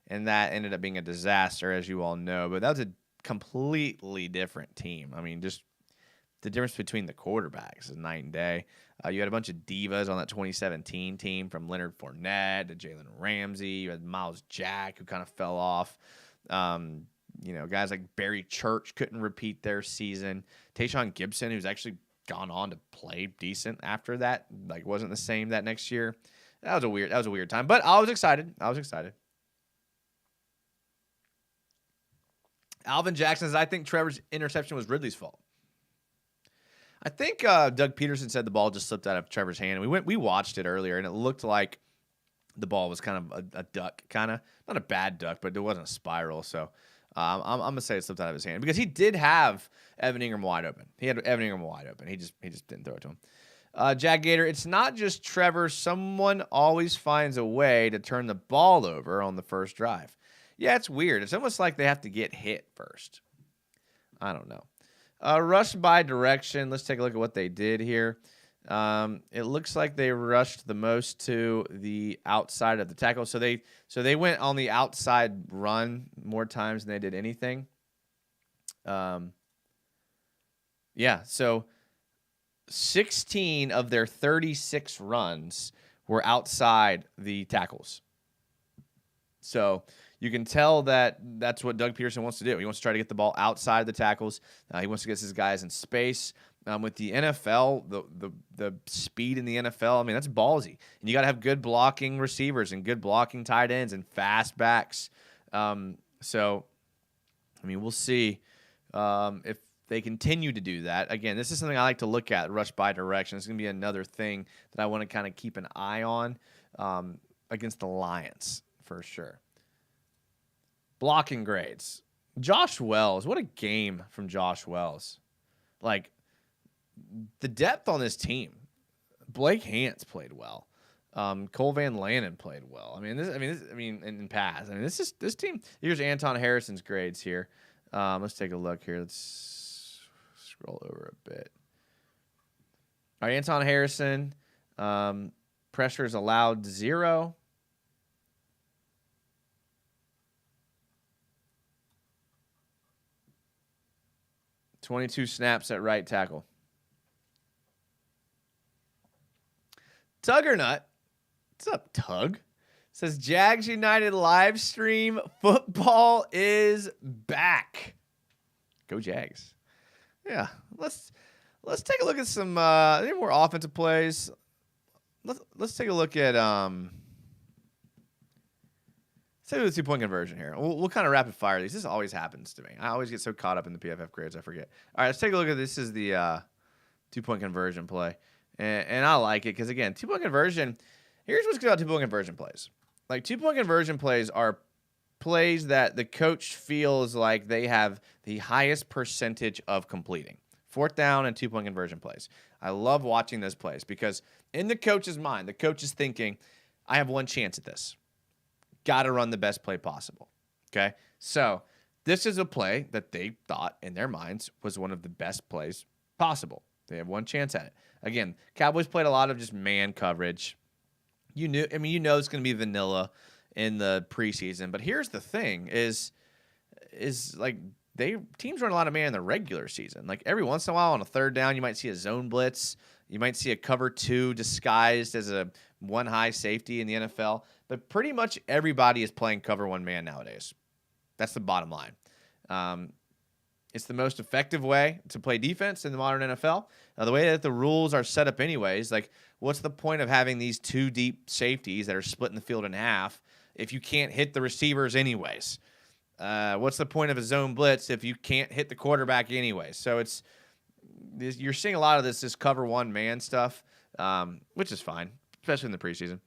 and that ended up being a disaster, as you all know. But that was a completely different team. I mean, just the difference between the quarterbacks is night and day. You had a bunch of divas on that 2017 team, from Leonard Fournette to Jalen Ramsey. You had Miles Jack, who kind of fell off. Guys like Barry Church couldn't repeat their season. Tayshaun Gibson, who's actually gone on to play decent after that, like wasn't the same that next year. That was a weird time, but I was excited. Alvin Jackson says, I think Trevor's interception was Ridley's fault. I think Doug Peterson said the ball just slipped out of Trevor's hand. We watched it earlier, and it looked like the ball was kind of a duck, kind of not a bad duck, but it wasn't a spiral. So I'm gonna say it slipped out of his hand because he did have Evan Ingram wide open. He had Evan Ingram wide open. He just didn't throw it to him. Jack Gator, it's not just Trevor. Someone always finds a way to turn the ball over on the first drive. Yeah, it's weird. It's almost like they have to get hit first. I don't know. Rush by direction. Let's take a look at what they did here. It looks like they rushed the most to the outside of the tackle. So they went on the outside run more times than they did anything. So 16 of their 36 runs were outside the tackles. So you can tell that that's what Doug Peterson wants to do. He wants to try to get the ball outside the tackles. He wants to get his guys in space. With the NFL, the speed in the NFL, I mean, that's ballsy. And you got to have good blocking receivers and good blocking tight ends and fast backs. So, I mean, we'll see if they continue to do that. Again, this is something I like to look at, rush by direction. It's going to be another thing that I want to kind of keep an eye on against the Lions for sure. Blocking grades. Josh Wells. What a game from Josh Wells. Like, the depth on this team. Blake Hance played well. Cole Van Lannon played well. In pass. I mean, this team. Here's Anton Harrison's grades here. Let's take a look here. Let's scroll over a bit. All right, Anton Harrison. Pressures allowed 0. .22 snaps at right tackle. Tuggernut, what's up, Tug? Says Jags United live stream football is back. Go Jags. Yeah, let's take a look at some more offensive plays. let's take a look at say the 2-point conversion here. We'll kind of rapid fire these. This always happens to me. I always get so caught up in the PFF grades I forget. All right, let's take a look at this. Is the 2-point conversion play, and I like it because again, 2-point conversion. Here's what's good about 2-point conversion plays. Like 2-point conversion plays are plays that the coach feels like they have the highest percentage of completing. 4th down and 2-point conversion plays. I love watching those plays because in the coach's mind, the coach is thinking, I have one chance at this. Got to run the best play possible. Okay? So this is a play that they thought in their minds was one of the best plays possible. They have one chance at it. Again, Cowboys played a lot of just man coverage. You know it's going to be vanilla in the preseason. But here's the thing is like teams run a lot of man in the regular season. Like every once in a while on a 3rd down, you might see a zone blitz. You might see a cover 2 disguised as a 1 high safety in the NFL. But pretty much everybody is playing cover 1 man nowadays. That's the bottom line. It's the most effective way to play defense in the modern NFL. Now, the way that the rules are set up anyways, like what's the point of having these 2 deep safeties that are splitting the field in half if you can't hit the receivers anyways? What's the point of a zone blitz if you can't hit the quarterback anyway? So you're seeing a lot of this cover 1 man stuff, which is fine, especially in the preseason.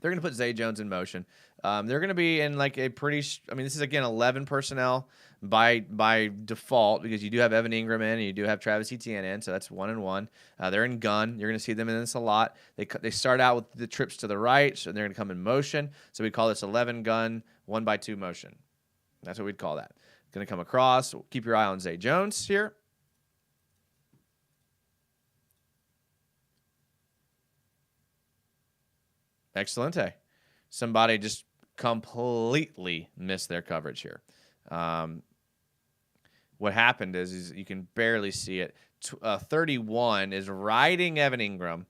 They're going to put Zay Jones in motion. They're going to be in like a this is again 11 personnel by default because you do have Evan Ingram in and you do have Travis Etienne in, so that's 1 and 1. They're in gun. You're going to see them in this a lot. They start out with the trips to the right, so they're going to come in motion. So we call this 11 gun 1x2 motion. That's what we'd call that. Going to come across. Keep your eye on Zay Jones here. Excelente. Somebody just completely missed their coverage here. What happened is you can barely see it. 31 is riding Evan Ingram,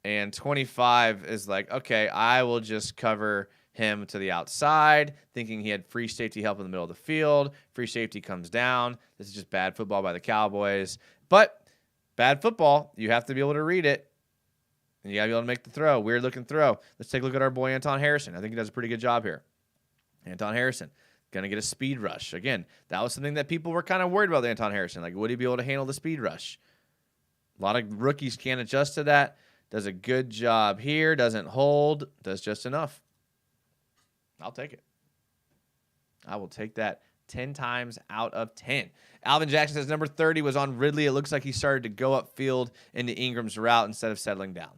and 25 is like, okay, I will just cover him to the outside, thinking he had free safety help in the middle of the field. Free safety comes down. This is just bad football by the Cowboys. But bad football, you have to be able to read it. And you got to be able to make the throw. Weird-looking throw. Let's take a look at our boy Anton Harrison. I think he does a pretty good job here. Anton Harrison, going to get a speed rush. Again, that was something that people were kind of worried about with Anton Harrison. Like, would he be able to handle the speed rush? A lot of rookies can't adjust to that. Does a good job here. Doesn't hold. Does just enough. I'll take it. I will take that 10 times out of 10. Alvin Jackson says number 30 was on Ridley. It looks like he started to go upfield into Ingram's route instead of settling down.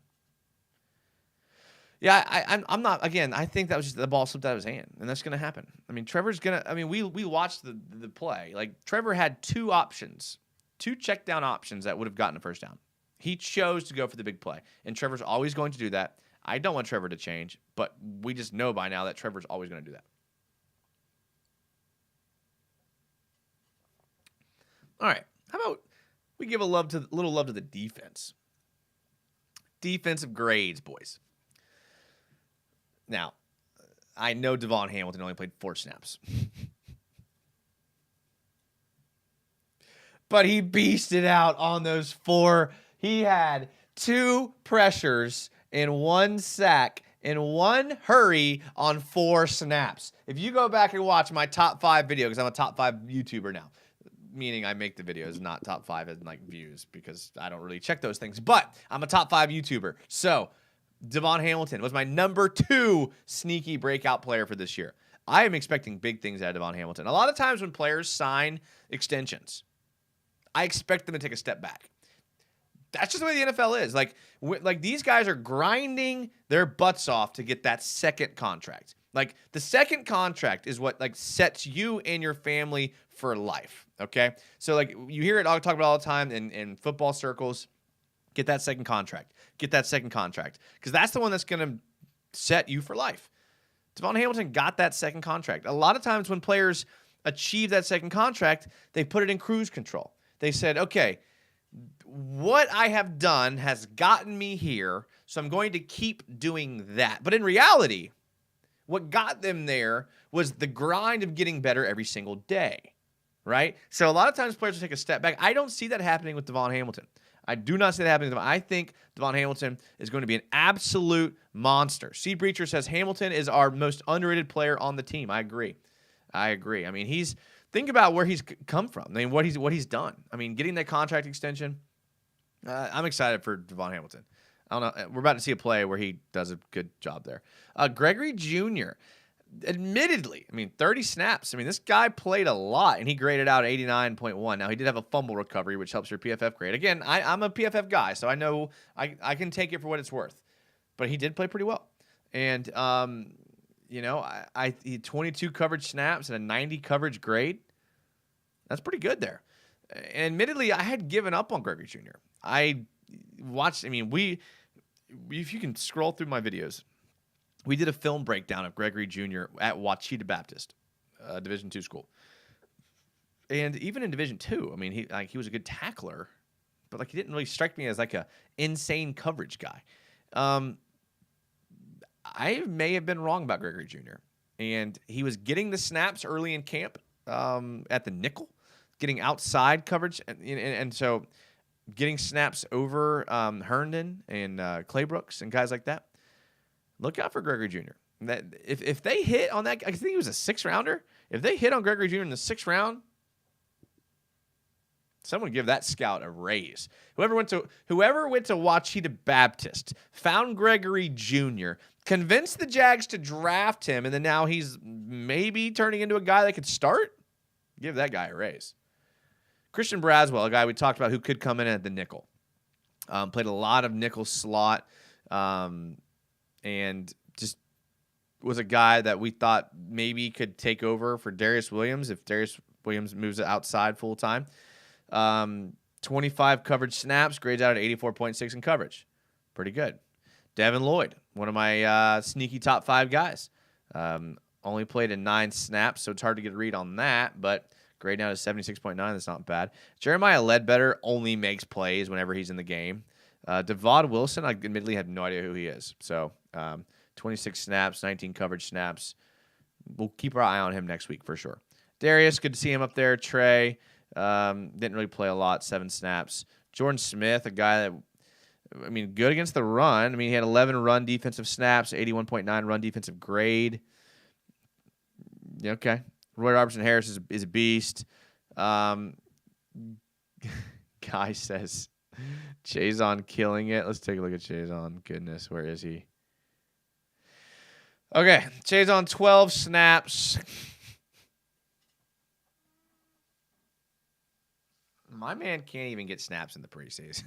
Yeah, I'm not. Again, I think that was just the ball slipped out of his hand, and that's going to happen. I mean, Trevor's going to. I mean, we watched the play. Like Trevor had 2 options, 2 check down options that would have gotten a first down. He chose to go for the big play, and Trevor's always going to do that. I don't want Trevor to change, but we just know by now that Trevor's always going to do that. All right, how about we give a little love to the defense? Defensive grades, boys. Now, I know Devon Hamilton only played 4 snaps. But he beasted out on those 4. He had 2 pressures and 1 sack and 1 hurry on 4 snaps. If you go back and watch my top 5 video, because I'm a top 5 YouTuber now, meaning I make the videos, not top 5 in like views, because I don't really check those things. But I'm a top 5 YouTuber. So Devon Hamilton was my number 2 sneaky breakout player for this year. I am expecting big things out of Devon Hamilton. A lot of times when players sign extensions, I expect them to take a step back. That's just the way the NFL is. Like these guys are grinding their butts off to get that second contract. Like the second contract is what like sets you and your family for life. Okay, so like you hear it all talk about all the time in football circles. Get that second contract. Get that second contract. Because that's the one that's going to set you for life. Devon Hamilton got that second contract. A lot of times when players achieve that second contract, they put it in cruise control. They said, okay, what I have done has gotten me here, so I'm going to keep doing that. But in reality, what got them there was the grind of getting better every single day, right? So a lot of times players will take a step back. I don't see that happening with Devon Hamilton. I do not see that happening. I think Devon Hamilton is going to be an absolute monster. Seed Breacher says Hamilton is our most underrated player on the team. I agree. I mean, think about where he's come from. I mean, what he's done. I mean, getting that contract extension. I'm excited for Devon Hamilton. I don't know. We're about to see a play where he does a good job there. Gregory Jr., admittedly, I mean, 30 snaps. I mean, this guy played a lot, and he graded out 89.1. Now, he did have a fumble recovery, which helps your PFF grade. Again, I'm a PFF guy, so I know I can take it for what it's worth. But he did play pretty well. And, he had 22 coverage snaps and a 90 coverage grade. That's pretty good there. And admittedly, I had given up on Gregory Jr. If you can scroll through my videos, we did a film breakdown of Gregory Jr. at Ouachita Baptist, Division II school. And even in Division II, I mean, he was a good tackler, but he didn't really strike me as a insane coverage guy. I may have been wrong about Gregory Jr. And he was getting the snaps early in camp at the nickel, getting outside coverage, and so getting snaps over Herndon and Claybrooks and guys like that. Look out for Gregory Jr. That if they hit on that, I think he was a 6th rounder. If they hit on Gregory Jr. in the 6th round, someone give that scout a raise. Whoever went to Ouachita Baptist, found Gregory Jr., convinced the Jags to draft him, and then now he's maybe turning into a guy that could start. Give that guy a raise. Christian Braswell, a guy we talked about who could come in at the nickel, played a lot of nickel slot. And just was a guy that we thought maybe could take over for Darius Williams if Darius Williams moves outside full time. 25 coverage snaps, grades out at 84.6 in coverage. Pretty good. Devin Lloyd, one of my sneaky top 5 guys. Only played in 9 snaps, so it's hard to get a read on that, but grade out at 76.9. That's not bad. Jeremiah Ledbetter only makes plays whenever he's in the game. Devod Wilson, I admittedly had no idea who he is. So 26 snaps, 19 coverage snaps. We'll keep our eye on him next week for sure. Darius, good to see him up there. Trey, didn't really play a lot, 7 snaps. Jordan Smith, a guy that, good against the run. He had 11 run defensive snaps, 81.9 run defensive grade. Yeah, okay. Roy Robertson Harris is a beast. Guy says Chazon killing it. Let's take a look at Chazon. Goodness, where is he? Okay, Chazon 12 snaps. My man can't even get snaps in the preseason.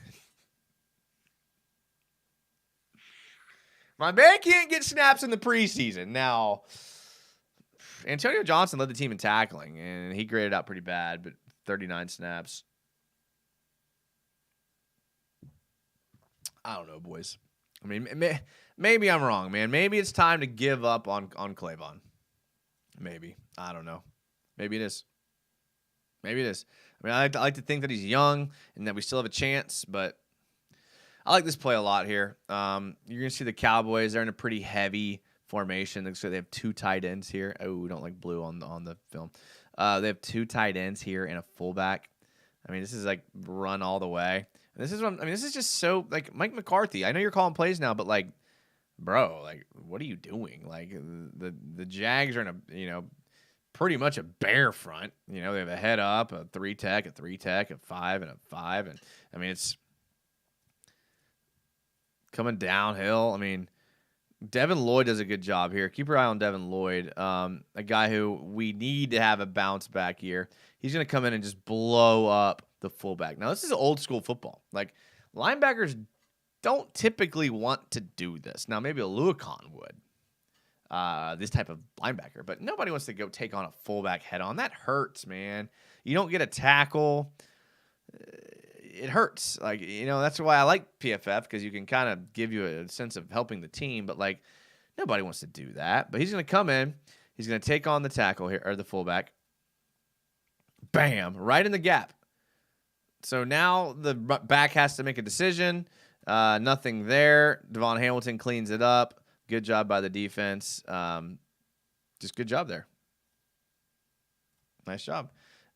My man can't get snaps in the preseason. Now, Antonio Johnson led the team in tackling, and he graded out pretty bad, but 39 snaps. I don't know, boys. Maybe I'm wrong, man. Maybe it's time to give up on Clavon. Maybe. I don't know. Maybe it is. I like to think that he's young and that we still have a chance, but I like this play a lot here. You're going to see the Cowboys. They're in a pretty heavy formation. Looks like they have 2 tight ends here. Oh, we don't like blue on the film. They have 2 tight ends here and a fullback. This is run all the way. This is just so Mike McCarthy. I know you're calling plays now, but bro, what are you doing? The Jags are in a pretty much a bear front. They have a head up, a 3-tech, a 3-tech, a 5, and a 5, and it's coming downhill. Devin Lloyd does a good job here. Keep your eye on Devin Lloyd, a guy who we need to have a bounce back year. He's going to come in and just blow up the fullback. Now, this is old school football. Linebackers don't typically want to do this. Now, maybe a Luakon would, this type of linebacker, but nobody wants to go take on a fullback head on. That hurts, man. You don't get a tackle. It hurts. That's why I like PFF, because you can kind of give you a sense of helping the team, but nobody wants to do that. But he's going to come in. He's going to take on the tackle here, or the fullback. Bam, right in the gap. So now the back has to make a decision. Nothing there. Devon Hamilton cleans it up. Good job by the defense. Just good job there. Nice job.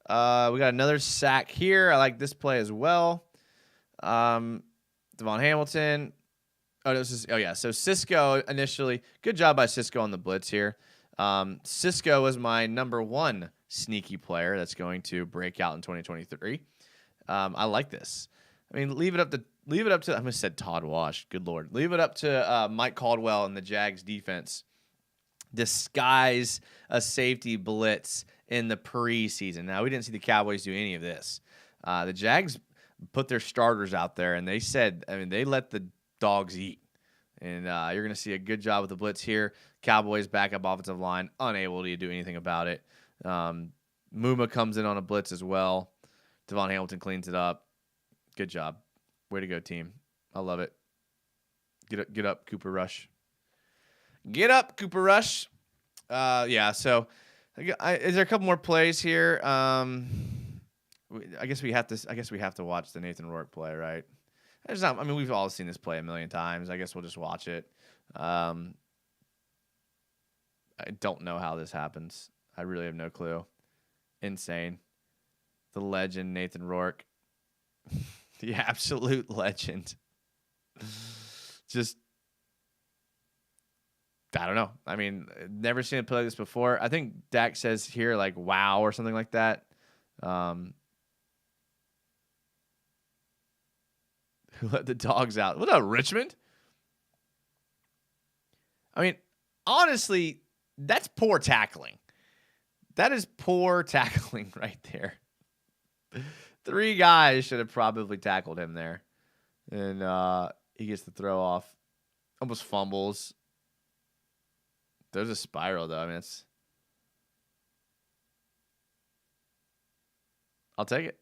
We got another sack here. I like this play as well. Devon Hamilton. So Cisco initially, good job by Cisco on the blitz here. Cisco was my number one sneaky player that's going to break out in 2023. I like this. I mean, leave it up to I almost said Todd Wash. Good Lord. Leave it up to Mike Caldwell and the Jags defense. Disguise a safety blitz in the preseason. Now, we didn't see the Cowboys do any of this. The Jags put their starters out there, and they said, they let the dogs eat. And you're going to see a good job with the blitz here. Cowboys backup offensive line, unable to do anything about it. Muma comes in on a blitz as well. Devon Hamilton cleans it up. Good job. Way to go, team. I love it. Get up, Cooper Rush. Get up, Cooper Rush. So is there a couple more plays here? I guess we have to watch the Nathan Rourke play, right? We've all seen this play a million times. I guess we'll just watch it. I don't know how this happens. I really have no clue. Insane. The legend, Nathan Rourke. The absolute legend. Just, I don't know. Never seen a play like this before. I think Dak says here, like, wow, or something like that. Who let the dogs out? What up, Richmond? Honestly, that's poor tackling. That is poor tackling right there. 3 guys should have probably tackled him there. And he gets the throw off. Almost fumbles. There's a spiral, though. I'll take it.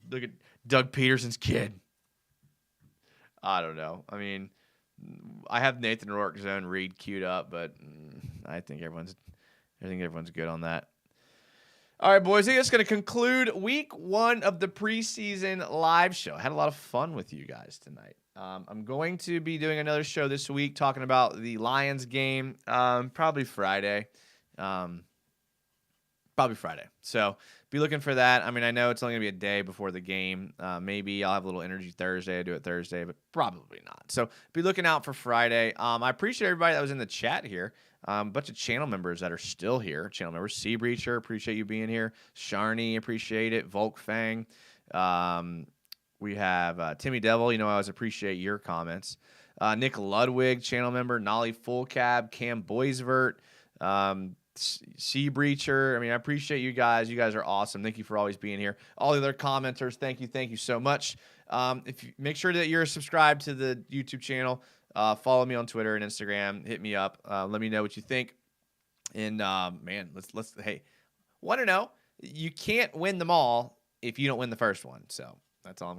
Look at Doug Peterson's kid. I don't know. I have Nathan Rourke's zone read queued up, but I think everyone's good on that. All right, boys. I think that's going to conclude week 1 of the preseason live show. I had a lot of fun with you guys tonight. I'm going to be doing another show this week talking about the Lions game, probably Friday. So be looking for that. I know it's only going to be a day before the game. Maybe I'll have a little energy Thursday. I do it Thursday, but probably not. So be looking out for Friday. I appreciate everybody that was in the chat here. A bunch of channel members that are still here. Channel members, Sea Breacher, appreciate you being here. Sharney, appreciate it. Volk Fang. We have Timmy Devil. I always appreciate your comments. Nick Ludwig, channel member. Nolly Full Cab. Cam Boisvert. Sea Breacher. I appreciate you guys. You guys are awesome. Thank you for always being here. All the other commenters, thank you so much. If you make sure that you're subscribed to the YouTube channel. Follow me on Twitter and Instagram. Hit me up. Let me know what you think. And let's want to know. You can't win them all if you don't win the first one. So that's all I'm